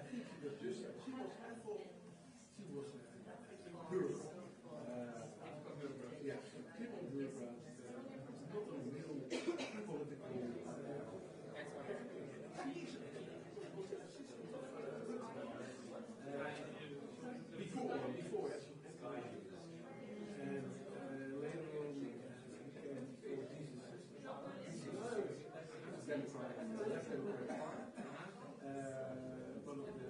think that she was bureaucrat. Yes, people bureaucrat, not a real political. Before, yes, and later on became Democrat, left Democrat, one of the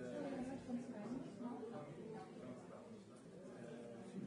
she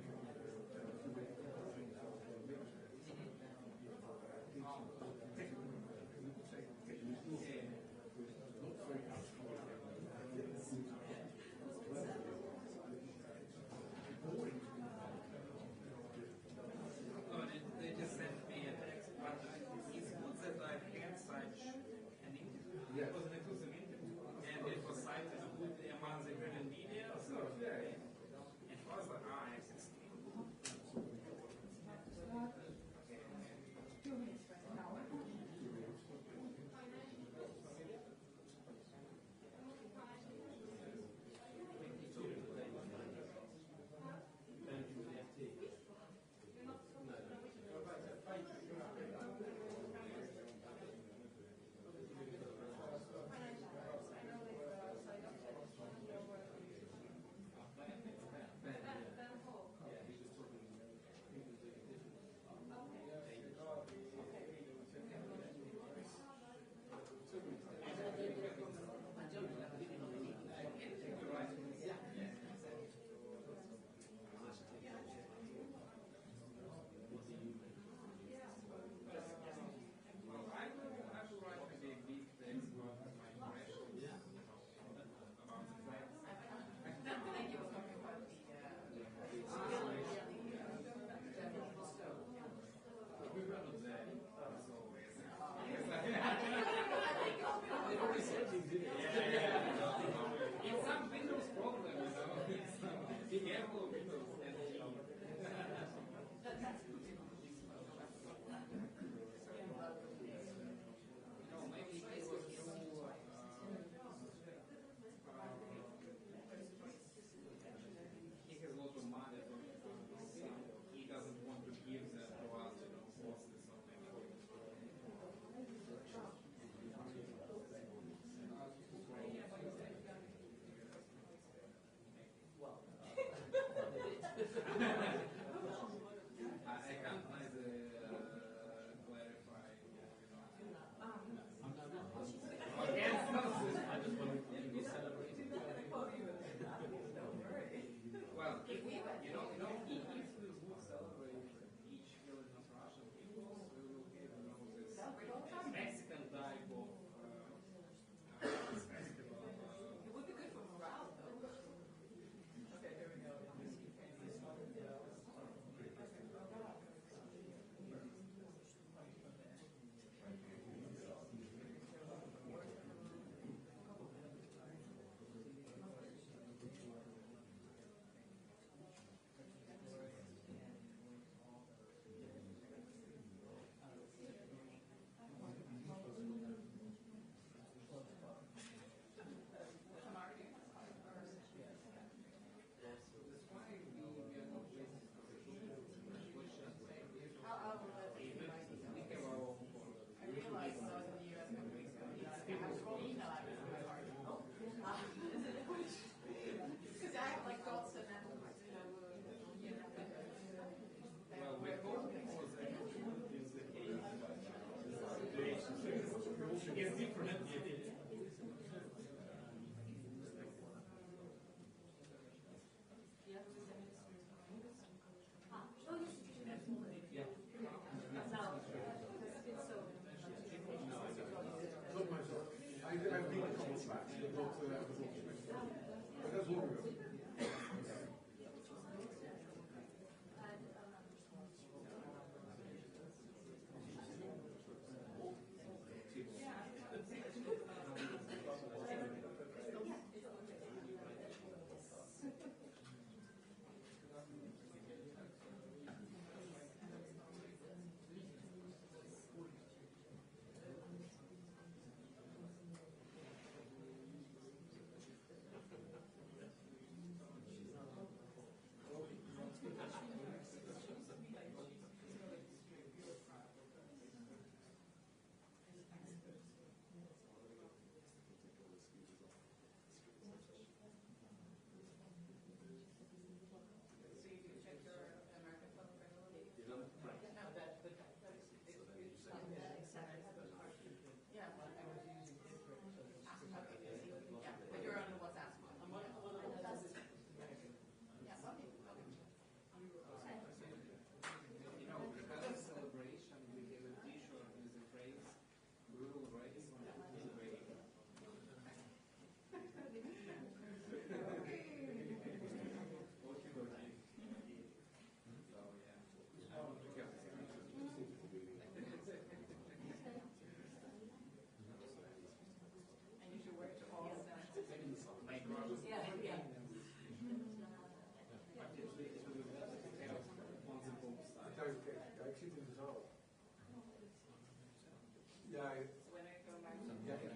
Ja, ik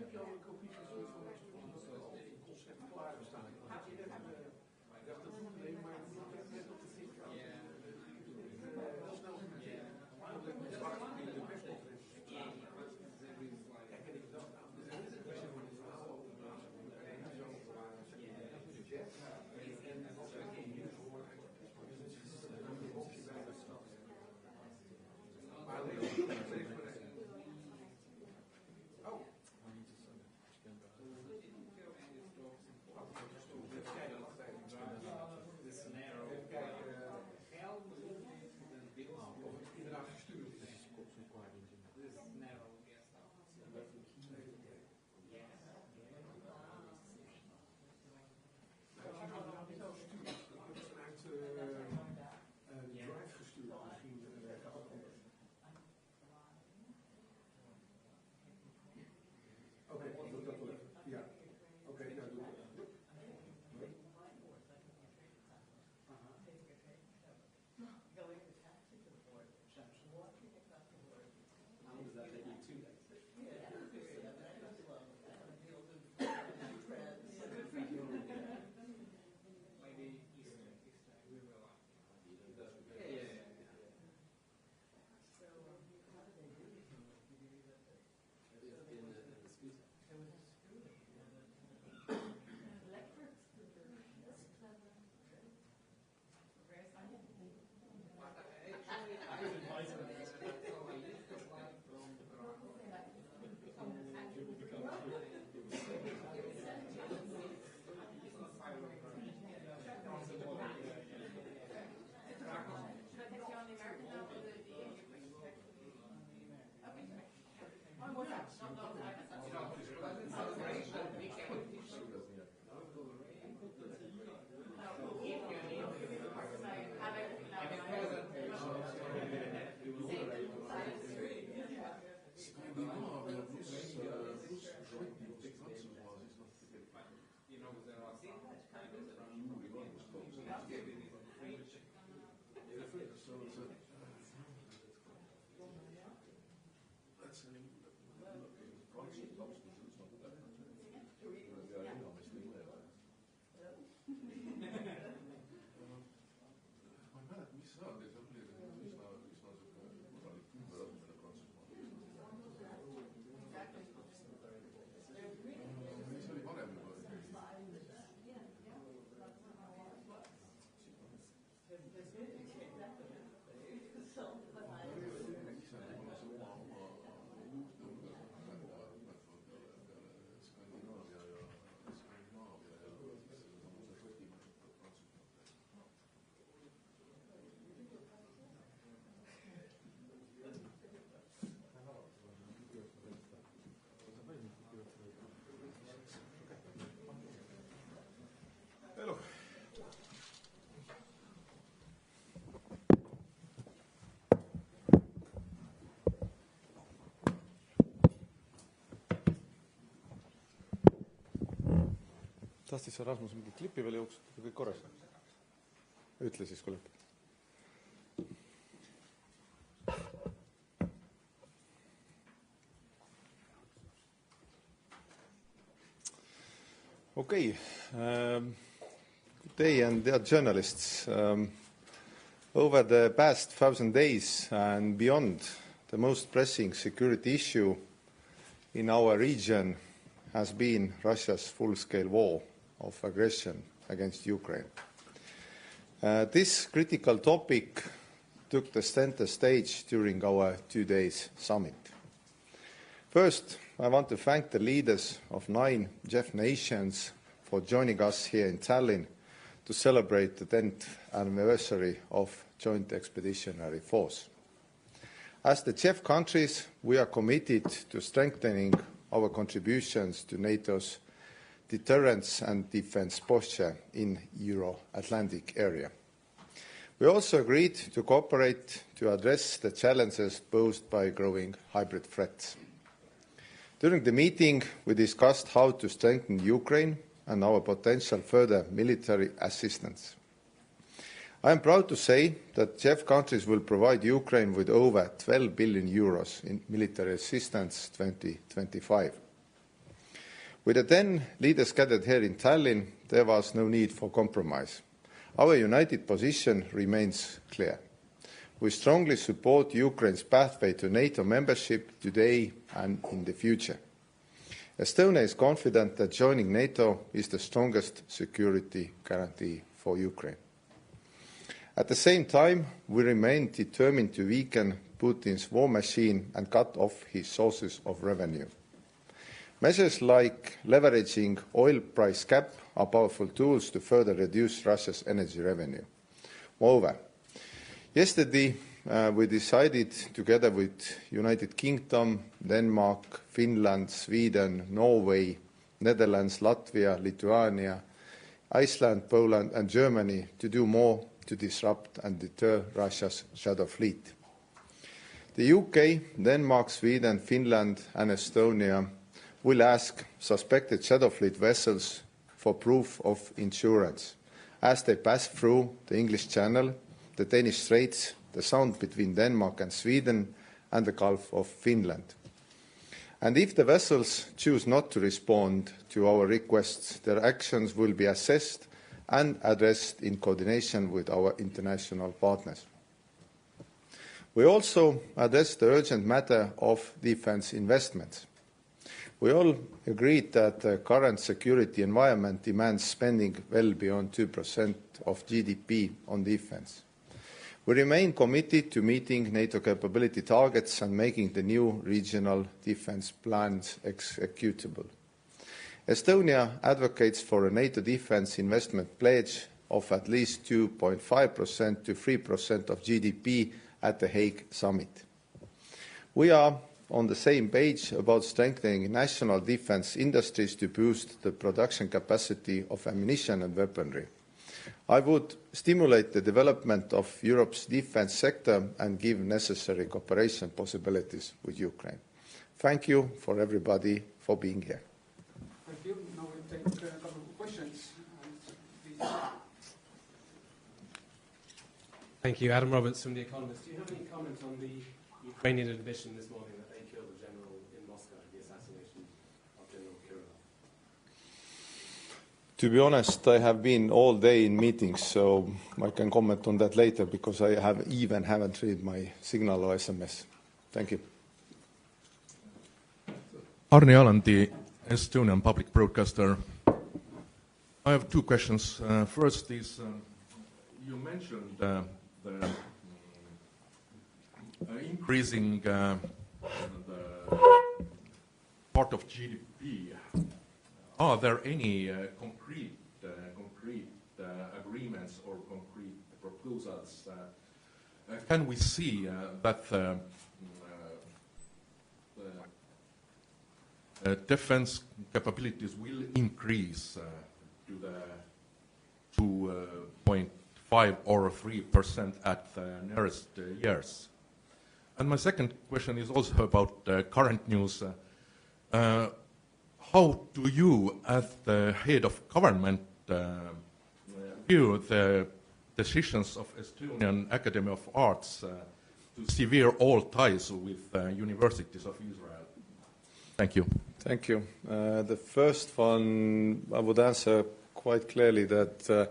heb jou een kopie gestuurd van het concept klaar staan. Ik dacht dat doen, nee, maar ik heb net op de fiets. Heel snel. Dat was in de persconferentie. Kijk, en ik dacht, nou, dit is een verhaal over de JEF. En als ik in nieuws hoor, dan een optie bij de stad. Maar alleen tahtsid sa Rasmus mingi klipi veel jooksnud või kõik korras? Ütle siis, kui lõpeb. Okay. Good day, and dear journalists. Over the past 1,000 days and beyond, the most pressing security issue in our region has been Russia's full-scale war of aggression against Ukraine. This critical topic took the center stage during our 2 days summit. First, I want to thank the leaders of 9 JEF nations for joining us here in Tallinn to celebrate the 10th anniversary of Joint Expeditionary Force. As the JEF countries, we are committed to strengthening our contributions to NATO's deterrence and defense posture in Euro-Atlantic area. We also agreed to cooperate to address the challenges posed by growing hybrid threats. During the meeting, we discussed how to strengthen Ukraine and our potential further military assistance. I am proud to say that JEF countries will provide Ukraine with over 12 billion euros in military assistance 2025. With the 10 leaders gathered here in Tallinn, there was no need for compromise. Our united position remains clear. We strongly support Ukraine's pathway to NATO membership today and in the future. Estonia is confident that joining NATO is the strongest security guarantee for Ukraine. At the same time, we remain determined to weaken Putin's war machine and cut off his sources of revenue. Measures like leveraging oil price cap are powerful tools to further reduce Russia's energy revenue. Moreover, yesterday we decided, together with United Kingdom, Denmark, Finland, Sweden, Norway, Netherlands, Latvia, Lithuania, Iceland, Poland and Germany, to do more to disrupt and deter Russia's shadow fleet. The UK, Denmark, Sweden, Finland and Estonia will ask suspected shadow fleet vessels for proof of insurance as they pass through the English Channel, the Danish Straits, the Sound between Denmark and Sweden, and the Gulf of Finland. And if the vessels choose not to respond to our requests, their actions will be assessed and addressed in coordination with our international partners. We also address the urgent matter of defence investments. We all agreed that the current security environment demands spending well beyond 2% of GDP on defence. We remain committed to meeting NATO capability targets and making the new regional defence plans executable. Estonia advocates for a NATO defence investment pledge of at least 2.5% to 3% of GDP at the Hague summit. We are on the same page about strengthening national defence industries to boost the production capacity of ammunition and weaponry. I would stimulate the development of Europe's defence sector and give necessary cooperation possibilities with Ukraine. Thank you for everybody for being here. Thank you. Now we'll take a couple of questions. Thank you. Adam Roberts from The Economist. Do you have any comment on the Ukrainian admission this morning that they killed a general in Moscow, the assassination of General Keir? To be honest, I have been all day in meetings, so I can comment on that later because I haven't read my signal or SMS. Thank you. Arni Alandi, Estonian public broadcaster. I have two questions. First is, you mentioned the increasing the part of GDP. Are there any concrete agreements or concrete proposals? Can we see that defense capabilities will increase to the 2.5 or 3% at the nearest years? And my second question is also about current news. How do you, as the head of government, view the decisions of Estonian Academy of Arts to sever all ties with universities of Israel? Thank you. Thank you. The first one, I would answer quite clearly that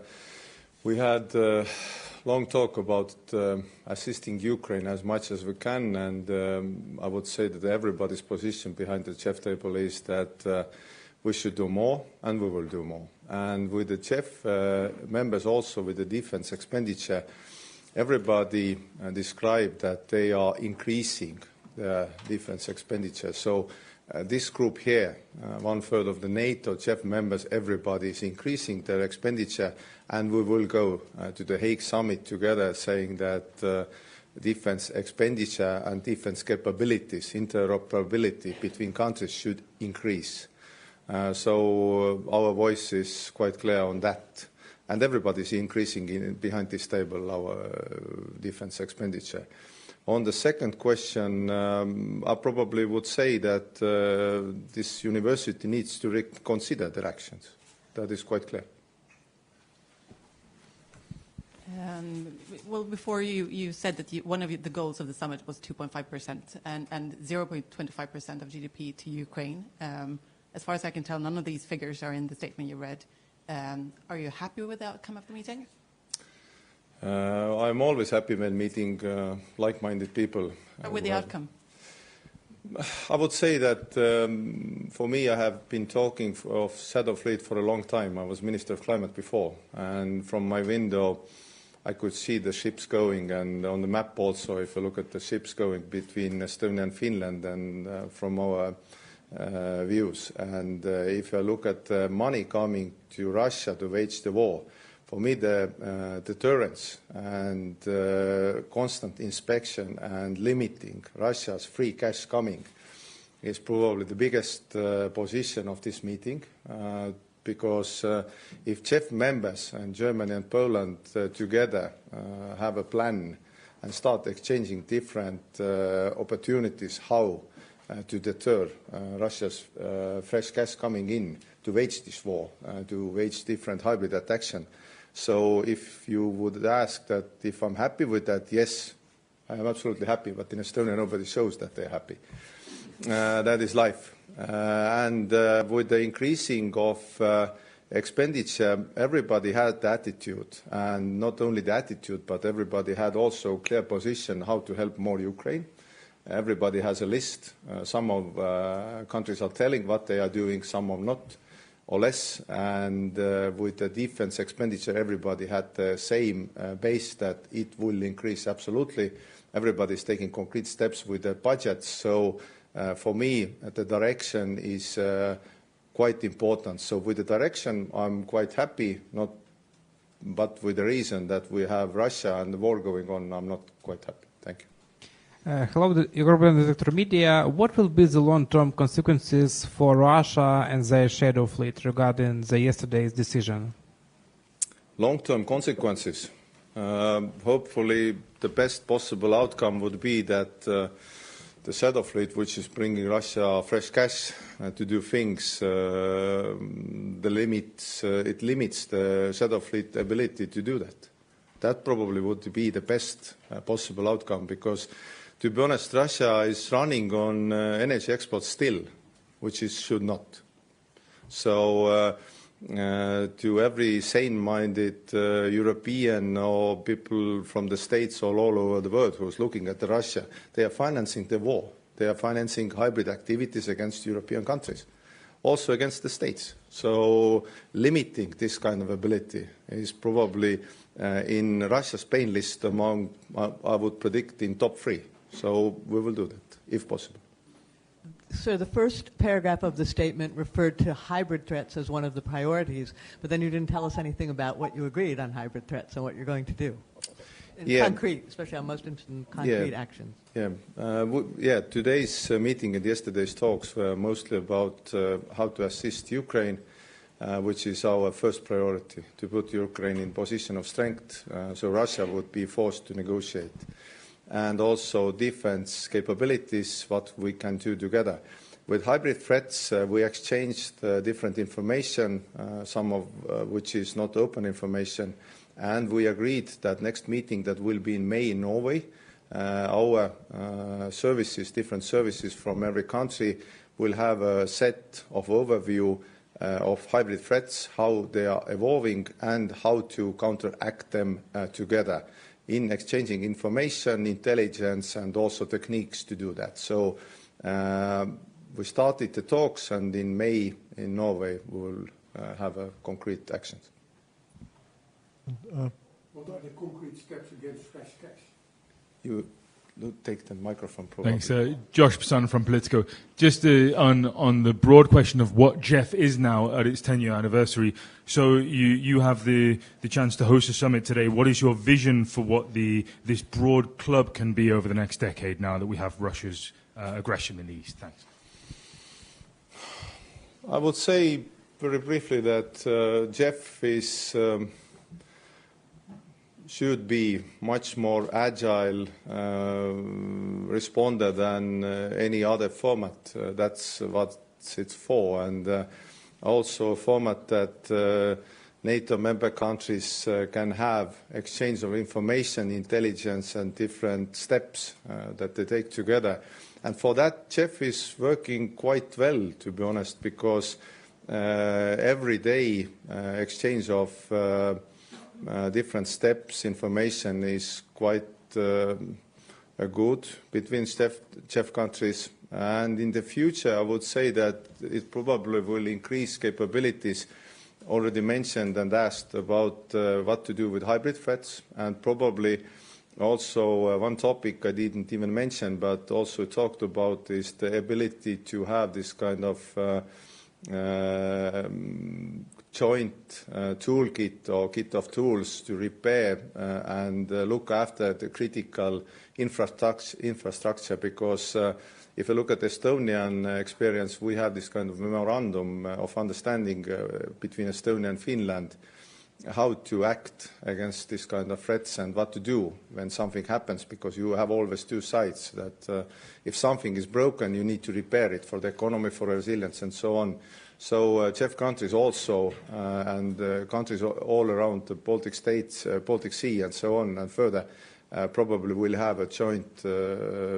we had a long talk about assisting Ukraine as much as we can, and I would say that everybody's position behind the JEF table is that we should do more and we will do more. And with the JEF members also with the defense expenditure, everybody described that they are increasing the defense expenditure. So this group here, 1/3 of the NATO JEF members, everybody is increasing their expenditure, and we will go to the Hague summit together saying that defense expenditure and defense capabilities, interoperability between countries should increase. So our voice is quite clear on that. And everybody is increasing behind this table our defense expenditure. On the second question, I probably would say that this university needs to reconsider their actions. That is quite clear. Well, before you said that one of the goals of the summit was 2.5% and 0.25% of GDP to Ukraine. As far as I can tell, none of these figures are in the statement you read. Are you happy with the outcome of the meeting? I'm always happy when meeting like-minded people. With the outcome? I would say that for me, I have been talking of shadow fleet for a long time. I was Minister of Climate before, and from my window I could see the ships going, and on the map also, if you look at the ships going between Estonia and Finland, and from our views. And if you look at money coming to Russia to wage the war, for me the deterrence and constant inspection and limiting Russia's free cash coming is probably the biggest position of this meeting, because if JEF members and Germany and Poland together have a plan and start exchanging different opportunities how to deter Russia's fresh cash coming in to wage this war, to wage different hybrid action. So if you would ask that if I'm happy with that, yes, I am absolutely happy, but in Estonia nobody shows that they're happy. That is life. And with the increasing of expenditure, everybody had the attitude, and not only the attitude, but everybody had also clear position how to help more Ukraine. Everybody has a list. Some of countries are telling what they are doing, some are not, or less. And with the defense expenditure, everybody had the same base that it will increase absolutely. Everybody is taking concrete steps with the budgets. So for me, the direction is quite important. So with the direction, I'm quite happy, but with the reason that we have Russia and the war going on, I'm not quite happy. Thank you. Hello, Ruben, Electro Media. What will be the long-term consequences for Russia and their shadow fleet regarding yesterday's decision? Long-term consequences. Hopefully, the best possible outcome would be that the shadow fleet, which is bringing Russia fresh cash to do things, it limits the shadow fleet ability to do that. That probably would be the best possible outcome, because to be honest, Russia is running on energy exports still, which it should not. So to every sane-minded European or people from the States all over the world who's looking at Russia, they are financing the war. They are financing hybrid activities against European countries, also against the States. So limiting this kind of ability is probably in Russia's pain list among, I would predict, in top 3. So we will do that, if possible. Sir, the first paragraph of the statement referred to hybrid threats as one of the priorities, but then you didn't tell us anything about what you agreed on hybrid threats and what you're going to do. In concrete, especially I'm most interested in concrete actions. Today's meeting and yesterday's talks were mostly about how to assist Ukraine, which is our first priority, to put Ukraine in position of strength, so Russia would be forced to negotiate. And also defense capabilities, what we can do together. With hybrid threats, we exchanged different information, some of which is not open information, and we agreed that next meeting that will be in May in Norway, our services, different services from every country, will have a set of overview of hybrid threats, how they are evolving, and how to counteract them together, in exchanging information, intelligence, and also techniques to do that. So we started the talks, and in May in Norway we will have concrete actions. What are the concrete steps against fresh cash? You take the microphone, probably. Thanks. Josh Pasan from Politico. Just on the broad question of what JEF is now at its 10-year anniversary. So you have the chance to host a summit today. What is your vision for what this broad club can be over the next decade now that we have Russia's aggression in the East? Thanks. I would say very briefly that JEF should be much more agile responder than any other format. That's what it's for, and also a format that NATO member countries can have exchange of information, intelligence, and different steps that they take together. And for that, JEF is working quite well, to be honest, because every day exchange of different steps, information is quite good between JEF countries. And in the future, I would say that it probably will increase capabilities. Already mentioned and asked about what to do with hybrid threats, and probably also one topic I didn't even mention but also talked about is the ability to have this kind of joint toolkit or kit of tools to repair and look after the critical infrastructure, because if you look at the Estonian experience, we have this kind of memorandum of understanding between Estonia and Finland, how to act against this kind of threats and what to do when something happens, because you have always two sides, that if something is broken, you need to repair it for the economy, for resilience, and so on. So JEF countries also, and countries all around the Baltic states, Baltic Sea, and so on, and further, probably will have a joint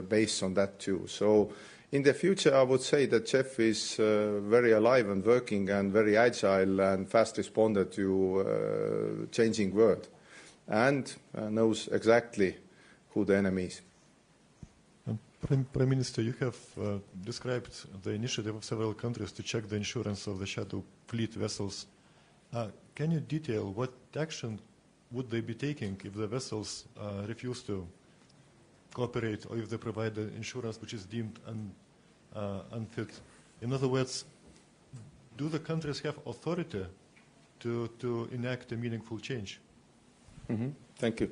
base on that too. So in the future, I would say that JEF is very alive and working and very agile and fast responder to changing world, and knows exactly who the enemy is. Prime Minister, you have described the initiative of several countries to check the insurance of the shadow fleet vessels. Can you detail what action would they be taking if the vessels refuse to cooperate, or if they provide the insurance which is deemed unfit? In other words, do the countries have authority to enact a meaningful change? Mm-hmm. Thank you.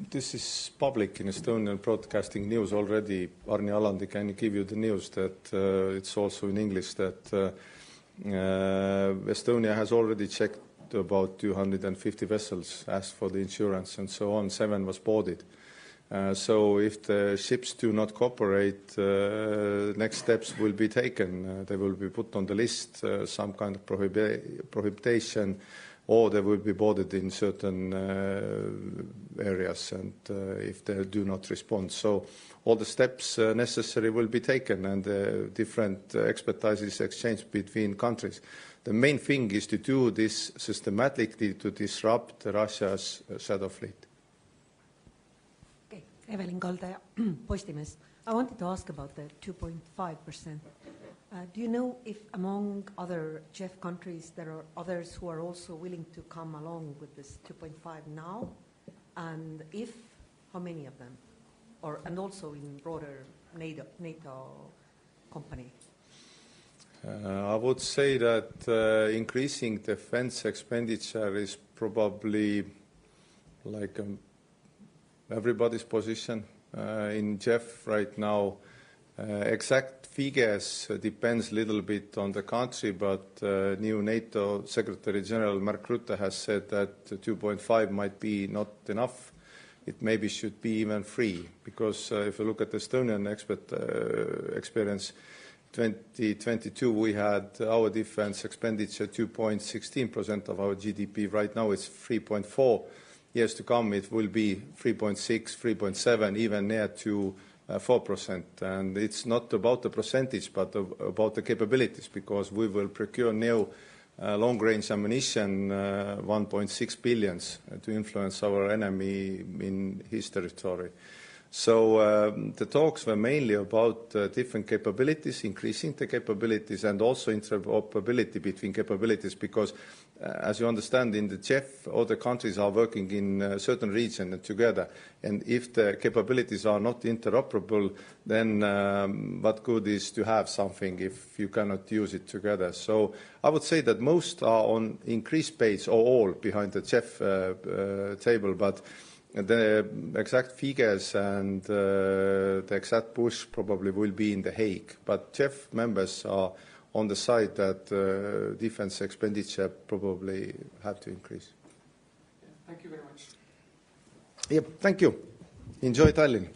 This is public in Estonian broadcasting news already. Bjarni Alandi can give you the news that it's also in English that Estonia has already checked about 250 vessels, asked for the insurance and so on. 7 was boarded. So if the ships do not cooperate, next steps will be taken. They will be put on the list, some kind of prohibition, or they will be boarded in certain areas, and if they do not respond. So all the steps necessary will be taken, and different expertise exchanged between countries. The main thing is to do this systematically to disrupt Russia's shadow fleet. Okay, Evelyn Kaldaja, Postimees. I wanted to ask about the 2.5%. Do you know if among other JEF countries there are others who are also willing to come along with this 2.5 now? And if, how many of them? And also in broader NATO company? I would say that increasing defense expenditure is probably like everybody's position in JEF right now. Exact figures depends a little bit on the country, but new NATO Secretary General Mark Rutte has said that 2.5 might be not enough. It maybe should be even 3, because if you look at the Estonian experience, 2022 we had our defense expenditure 2.16% of our GDP. Right now it's 3.4. Years to come it will be 3.6, 3.7, even near to 4%. And it's not about the percentage, but about the capabilities, because we will procure new long-range ammunition, 1.6 billion, to influence our enemy in his territory. So the talks were mainly about different capabilities, increasing the capabilities, and also interoperability between capabilities, because as you understand, in the JEF, all the countries are working in a certain region together, and if the capabilities are not interoperable, then what good is to have something if you cannot use it together? So I would say that most are on increased pace, or all behind the JEF table, but the exact figures and the exact push probably will be in The Hague. But JEF members are on the side that defense expenditure probably have to increase. Thank you very much. Yep, thank you. Enjoy Tallinn.